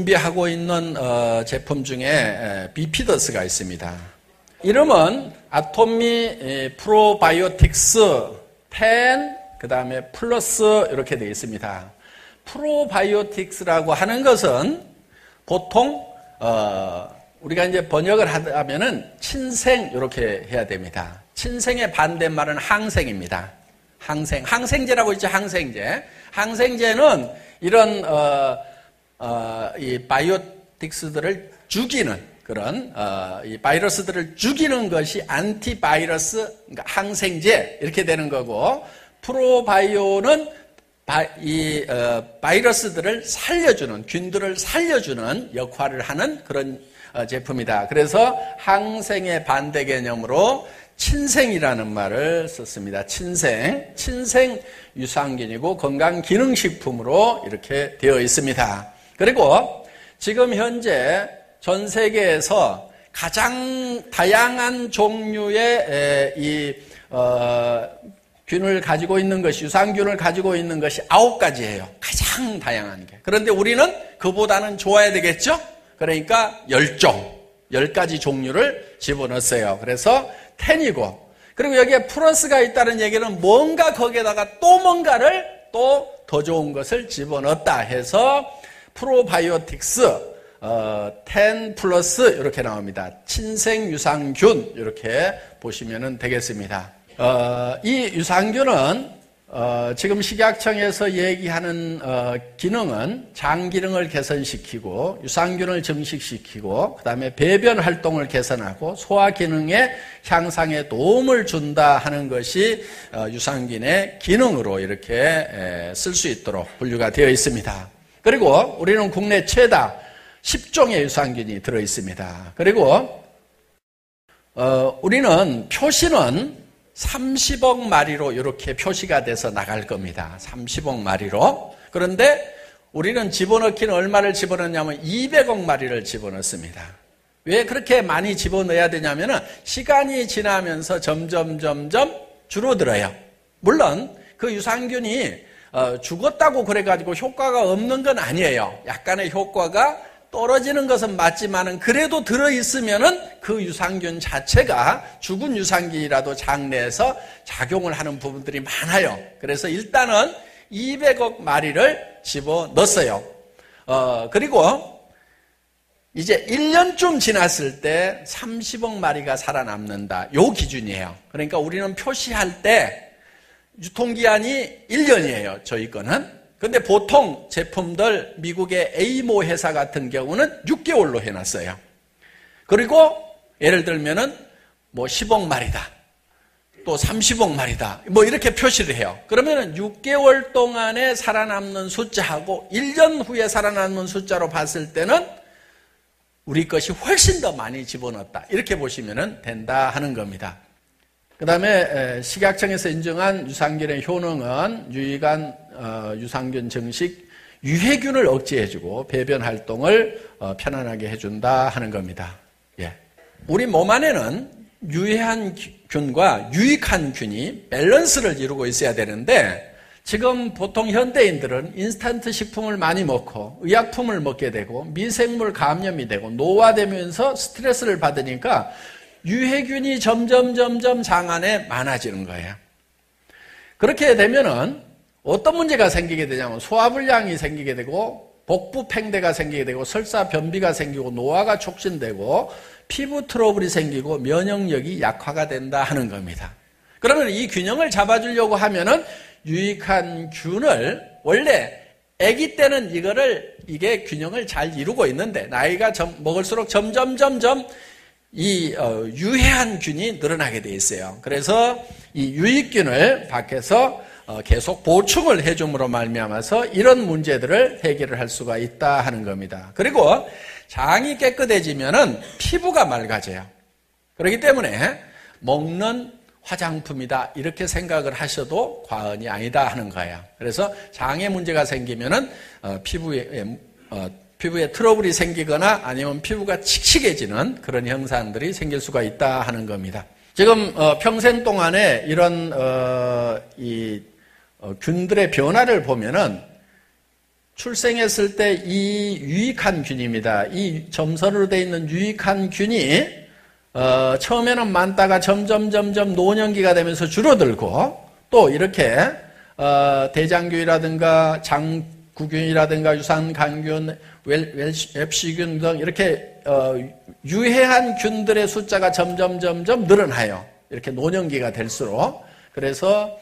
준비하고 있는 제품 중에 비피더스가 있습니다. 이름은 아토미 프로바이오틱스 10 그 다음에 플러스 이렇게 되어 있습니다. 프로바이오틱스라고 하는 것은 보통 우리가 이제 번역을 하면은 친생 이렇게 해야 됩니다. 친생의 반대말은 항생입니다. 항생제라고 있죠. 항생제는 이런 이 바이오틱스들을 죽이는 그런 이 바이러스들을 죽이는 것이 안티바이러스, 그러니까 항생제 이렇게 되는 거고, 프로바이오는 이 바이러스들을 살려주는, 균들을 살려주는 역할을 하는 그런 제품이다. 그래서 항생의 반대 개념으로 친생이라는 말을 썼습니다. 친생 유산균이고 건강기능식품으로 이렇게 되어 있습니다. 그리고 지금 현재 전 세계에서 가장 다양한 종류의 이 균을 가지고 있는 것이, 유산균을 가지고 있는 것이 9가지예요. 가장 다양한 게. 그런데 우리는 그보다는 좋아야 되겠죠? 그러니까 10가지 종류를 집어넣었어요. 그래서 10이고, 그리고 여기에 플러스가 있다는 얘기는 뭔가 거기에다가 또 뭔가를 또 더 좋은 것을 집어넣었다 해서 프로바이오틱스 10 플러스 이렇게 나옵니다. 친생 유산균 이렇게 보시면 되겠습니다. 이 유산균은 지금 식약청에서 얘기하는 기능은 장 기능을 개선시키고 유산균을 증식시키고 그 다음에 배변 활동을 개선하고 소화 기능의 향상에 도움을 준다 하는 것이 유산균의 기능으로 이렇게 쓸 수 있도록 분류가 되어 있습니다. 그리고 우리는 국내 최다 10종의 유산균이 들어 있습니다. 그리고 우리는 표시는 30억 마리로 이렇게 표시가 돼서 나갈 겁니다. 30억 마리로. 그런데 우리는 집어넣기는 얼마를 집어넣냐면 200억 마리를 집어넣습니다. 왜 그렇게 많이 집어넣어야 되냐면 시간이 지나면서 점점 줄어들어요. 물론 그 유산균이 죽었다고 그래가지고 효과가 없는 건 아니에요. 약간의 효과가 떨어지는 것은 맞지만은 그래도 들어있으면은 그 유산균 자체가 죽은 유산균이라도 장내에서 작용을 하는 부분들이 많아요. 그래서 일단은 200억 마리를 집어 넣었어요. 그리고 이제 1년쯤 지났을 때 30억 마리가 살아남는다. 요 기준이에요. 그러니까 우리는 표시할 때 유통기한이 1년이에요. 저희 거는. 근데 보통 제품들 미국의 에이모 회사 같은 경우는 6개월로 해놨어요. 그리고 예를 들면은 뭐 10억 마리다, 또 30억 마리다, 뭐 이렇게 표시를 해요. 그러면은 6개월 동안에 살아남는 숫자하고 1년 후에 살아남는 숫자로 봤을 때는 우리 것이 훨씬 더 많이 집어넣었다, 이렇게 보시면 된다 하는 겁니다. 그 다음에 식약청에서 인정한 유산균의 효능은 유익한 유산균 증식 유해균을 억제해주고 배변 활동을 편안하게 해준다 하는 겁니다. 예. 우리 몸 안에는 유해한 균과 유익한 균이 밸런스를 이루고 있어야 되는데, 지금 보통 현대인들은 인스턴트 식품을 많이 먹고 의약품을 먹게 되고 미생물 감염이 되고 노화되면서 스트레스를 받으니까 유해균이 점점 장 안에 많아지는 거예요. 그렇게 되면은 어떤 문제가 생기게 되냐면 소화불량이 생기게 되고 복부 팽대가 생기게 되고 설사 변비가 생기고 노화가 촉진되고 피부 트러블이 생기고 면역력이 약화가 된다 하는 겁니다. 그러면 이 균형을 잡아주려고 하면은 유익한 균을, 원래 아기 때는 이게 균형을 잘 이루고 있는데 나이가 먹을수록 점점 이 유해한 균이 늘어나게 돼 있어요. 그래서 이 유익균을 밖에서 계속 보충을 해줌으로 말미암아서 이런 문제들을 해결을 할 수가 있다 하는 겁니다. 그리고 장이 깨끗해지면은 피부가 맑아져요. 그렇기 때문에 먹는 화장품이다 이렇게 생각을 하셔도 과언이 아니다 하는 거예요. 그래서 장에 문제가 생기면은 피부에 트러블이 생기거나 아니면 피부가 칙칙해지는 그런 현상들이 생길 수가 있다 하는 겁니다. 지금 평생 동안에 이런 균들의 변화를 보면은 출생했을 때 이 유익한 균입니다. 이 점선으로 되어 있는 유익한 균이 처음에는 많다가 점점 노년기가 되면서 줄어들고 또 이렇게 대장균이라든가 장구균이라든가 유산간균, 웹시균 등 이렇게 유해한 균들의 숫자가 점점 늘어나요. 이렇게 노년기가 될수록. 그래서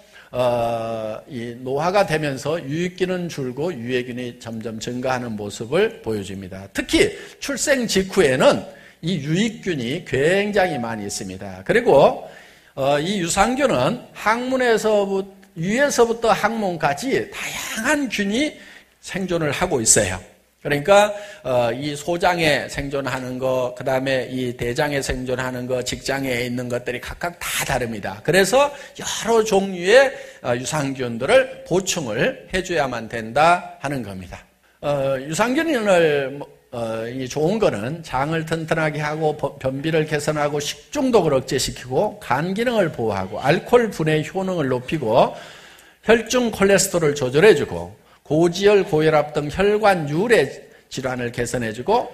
이 노화가 되면서 유익균은 줄고 유해균이 점점 증가하는 모습을 보여줍니다. 특히 출생 직후에는 이 유익균이 굉장히 많이 있습니다. 그리고 이 유산균은 유에서부터 항문까지 다양한 균이 생존을 하고 있어요. 그러니까 이 소장에 생존하는 거, 그 다음에 이 대장에 생존하는 거, 직장에 있는 것들이 각각 다 다릅니다. 그래서 여러 종류의 유산균들을 보충을 해줘야만 된다 하는 겁니다. 유산균을 이 좋은 거는 장을 튼튼하게 하고 변비를 개선하고 식중독을 억제시키고 간 기능을 보호하고 알코올 분해 효능을 높이고 혈중 콜레스테롤을 조절해주고 고지혈, 고혈압 등 혈관 유래 질환을 개선해주고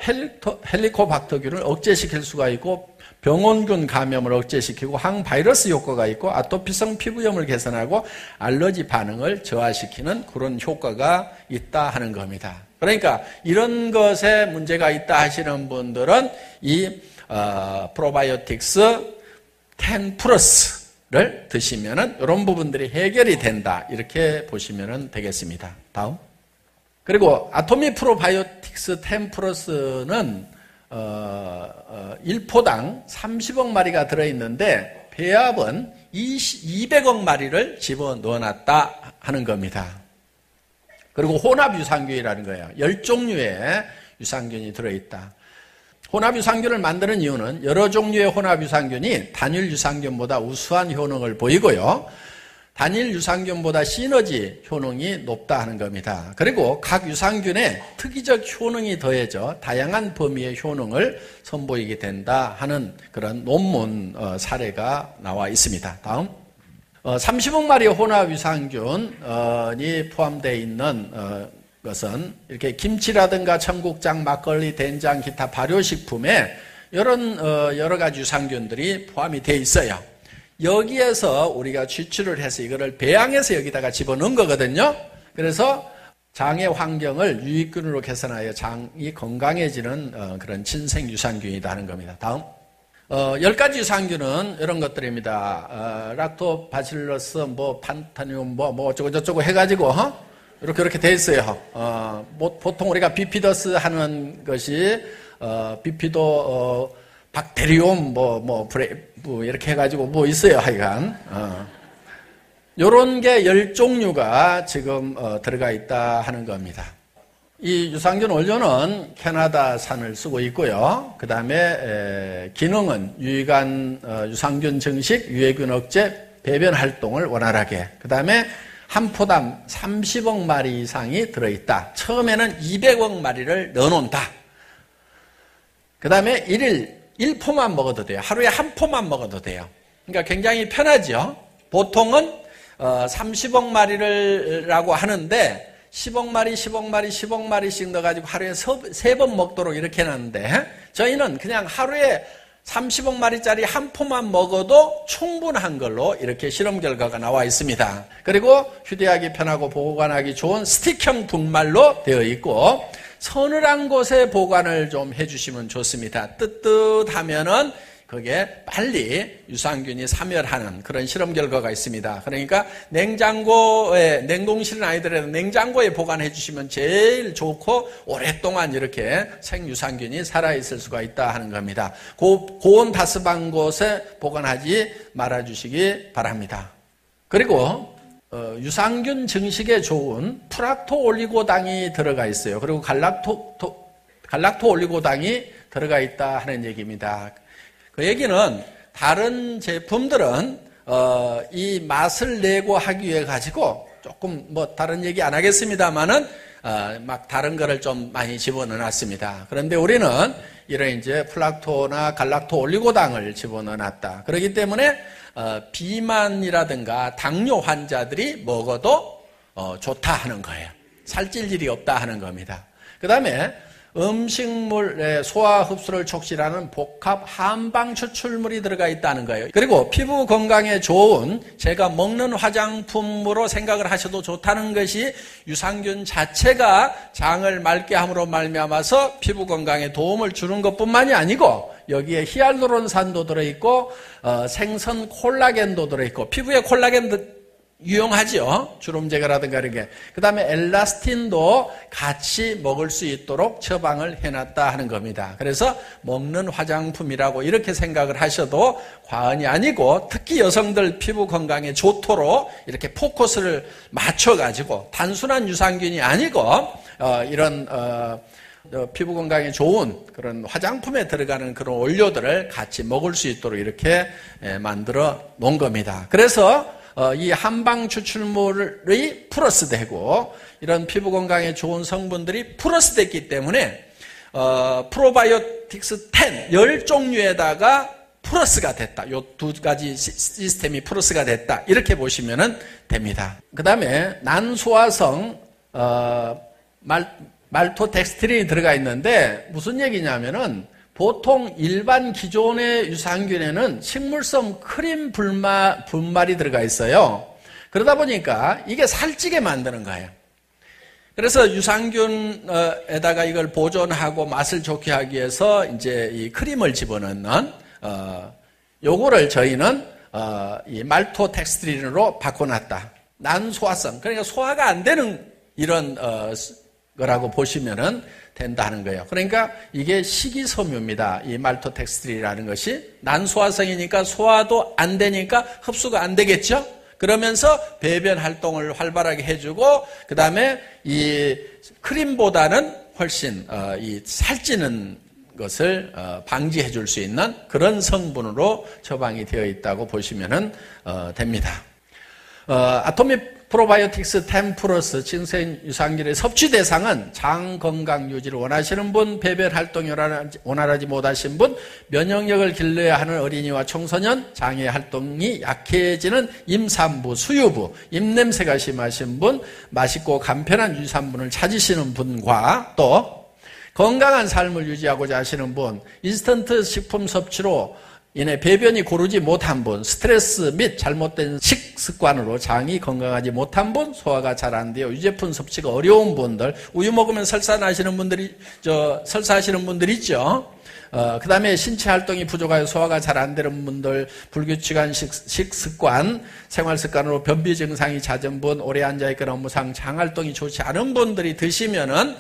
헬리코박터균을 억제시킬 수가 있고 병원균 감염을 억제시키고 항바이러스 효과가 있고 아토피성 피부염을 개선하고 알러지 반응을 저하시키는 그런 효과가 있다 하는 겁니다. 그러니까 이런 것에 문제가 있다 하시는 분들은 이 프로바이오틱스 10 플러스를 드시면은 이런 부분들이 해결이 된다. 이렇게 보시면 되겠습니다. 다음. 그리고 아토미 프로바이오틱스 10 플러스는 1포당 30억 마리가 들어있는데 배합은 200억 마리를 집어넣어놨다 하는 겁니다. 그리고 혼합 유산균이라는 거예요. 10종류의 유산균이 들어있다. 혼합 유산균을 만드는 이유는 여러 종류의 혼합 유산균이 단일 유산균보다 우수한 효능을 보이고요. 단일 유산균보다 시너지 효능이 높다 하는 겁니다. 그리고 각 유산균에 특이적 효능이 더해져 다양한 범위의 효능을 선보이게 된다 하는 그런 논문 사례가 나와 있습니다. 다음. 30억 마리의 혼합 유산균이 포함되어 있는 것은 이렇게 김치라든가 청국장, 막걸리, 된장, 기타 발효식품에 이런 여러 가지 유산균들이 포함이 되어 있어요. 여기에서 우리가 취출을 해서 이거를 배양해서 여기다가 집어넣은 거거든요. 그래서 장의 환경을 유익균으로 개선하여 장이 건강해지는 그런 친생 유산균이다 하는 겁니다. 다음. 10가지 유산균은 이런 것들입니다. 락토바실러스, 판타늄, 어쩌고저쩌고 해가지고, 이렇게 돼 있어요. 보통 우리가 비피더스 하는 것이, 비피도, 박테리움, 이렇게 해가지고 있어요, 하여간. 요런 게 10종류가 지금 들어가 있다 하는 겁니다. 이 유산균 원료는 캐나다산을 쓰고 있고요. 그 다음에 기능은 유익한 유산균 증식, 유해균 억제, 배변 활동을 원활하게. 그 다음에 한 포당 30억 마리 이상이 들어있다. 처음에는 200억 마리를 넣어놓는다. 그 다음에 1포만 먹어도 돼요. 하루에 한 포만 먹어도 돼요. 그러니까 굉장히 편하죠. 보통은 30억 마리라고 하는데 10억 마리, 10억 마리, 10억 마리씩 넣어가지고 하루에 3번 먹도록 이렇게 해놨는데 저희는 그냥 하루에 30억 마리짜리 한 포만 먹어도 충분한 걸로 이렇게 실험 결과가 나와 있습니다. 그리고 휴대하기 편하고 보관하기 좋은 스틱형 분말로 되어 있고 서늘한 곳에 보관을 좀 해주시면 좋습니다. 뜨뜻하면은 그게 빨리 유산균이 사멸하는 그런 실험 결과가 있습니다. 그러니까 냉동실은 아니더라도 냉장고에 보관해 주시면 제일 좋고 오랫동안 이렇게 생유산균이 살아있을 수가 있다 하는 겁니다. 고온 다습한 곳에 보관하지 말아주시기 바랍니다. 그리고 유산균 증식에 좋은 프락토 올리고당이 들어가 있어요. 그리고 갈락토 올리고당이 들어가 있다 하는 얘기입니다. 그 얘기는 다른 제품들은 이 맛을 내고 하기 위해 가지고 조금 다른 얘기 안 하겠습니다만은 막 다른 거를 좀 많이 집어넣어놨습니다. 그런데 우리는 이런 이제 플락토나 갈락토 올리고당을 집어넣어놨다. 그렇기 때문에 비만이라든가 당뇨 환자들이 먹어도 좋다 하는 거예요. 살찔 일이 없다 하는 겁니다. 그 다음에 음식물의 소화 흡수를 촉진하는 복합 한방 추출물이 들어가 있다는 거예요. 그리고 피부 건강에 좋은 제가 먹는 화장품으로 생각을 하셔도 좋다는 것이 유산균 자체가 장을 맑게 함으로 말미암아서 피부 건강에 도움을 주는 것뿐만이 아니고 여기에 히알루론산도 들어있고 생선 콜라겐도 들어있고 피부에 콜라겐 유용하죠. 주름 제거라든가 이런 게. 그 다음에 엘라스틴도 같이 먹을 수 있도록 처방을 해놨다 하는 겁니다. 그래서 먹는 화장품이라고 이렇게 생각을 하셔도 과언이 아니고 특히 여성들 피부 건강에 좋도록 이렇게 포커스를 맞춰가지고 단순한 유산균이 아니고 이런 피부 건강에 좋은 그런 화장품에 들어가는 그런 원료들을 같이 먹을 수 있도록 이렇게 만들어 놓은 겁니다. 그래서 이 한방 추출물이 플러스되고 이런 피부 건강에 좋은 성분들이 플러스됐기 때문에 프로바이오틱스 10종류에다가 플러스가 됐다. 요 두 가지 시스템이 플러스가 됐다. 이렇게 보시면 됩니다. 그 다음에 난소화성 말토덱스트린이 들어가 있는데 무슨 얘기냐면은 보통 일반 기존의 유산균에는 식물성 크림 분말이 들어가 있어요. 그러다 보니까 이게 살찌게 만드는 거예요. 그래서 유산균에다가 이걸 보존하고 맛을 좋게 하기 위해서 이제 이 크림을 집어넣는 요거를 저희는 이 말토덱스트린으로 바꿔놨다. 난소화성, 그러니까 소화가 안 되는 이런 거라고 보시면은 된다는 거예요. 그러니까 이게 식이섬유입니다. 이 말토덱스트린이라는 것이 난소화성이니까 소화도 안 되니까 흡수가 안 되겠죠. 그러면서 배변 활동을 활발하게 해주고 그 다음에 이 크림보다는 훨씬 이 살찌는 것을 방지해 줄 수 있는 그런 성분으로 처방이 되어 있다고 보시면 됩니다. 아토믹 프로바이오틱스 10 플러스 진생 유산균의 섭취 대상은 장 건강 유지를 원하시는 분, 배변 활동이 원활하지 못하신 분, 면역력을 길러야 하는 어린이와 청소년, 장의 활동이 약해지는 임산부, 수유부, 입냄새가 심하신 분, 맛있고 간편한 유산균을 찾으시는 분과 또 건강한 삶을 유지하고자 하시는 분, 인스턴트 식품 섭취로 인해 배변이 고르지 못한 분, 스트레스 및 잘못된 식습관으로 장이 건강하지 못한 분, 소화가 잘 안 돼요. 유제품 섭취가 어려운 분들, 우유 먹으면 설사하시는 분들이 있죠. 그 다음에 신체 활동이 부족하여 소화가 잘 안 되는 분들, 불규칙한 식습관, 생활 습관으로 변비 증상이 잦은 분, 오래 앉아있거나 업무상 장 활동이 좋지 않은 분들이 드시면은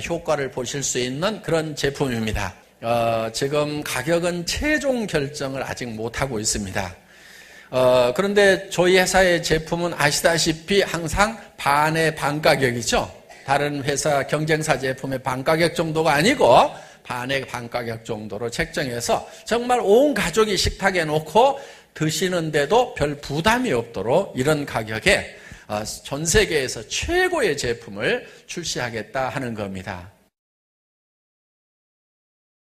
효과를 보실 수 있는 그런 제품입니다. 지금 가격은 최종 결정을 아직 못하고 있습니다. 그런데 저희 회사의 제품은 아시다시피 항상 반의 반 가격이죠. 다른 회사 경쟁사 제품의 반 가격 정도가 아니고 반의 반 가격 정도로 책정해서 정말 온 가족이 식탁에 놓고 드시는데도 별 부담이 없도록 이런 가격에 전 세계에서 최고의 제품을 출시하겠다 하는 겁니다.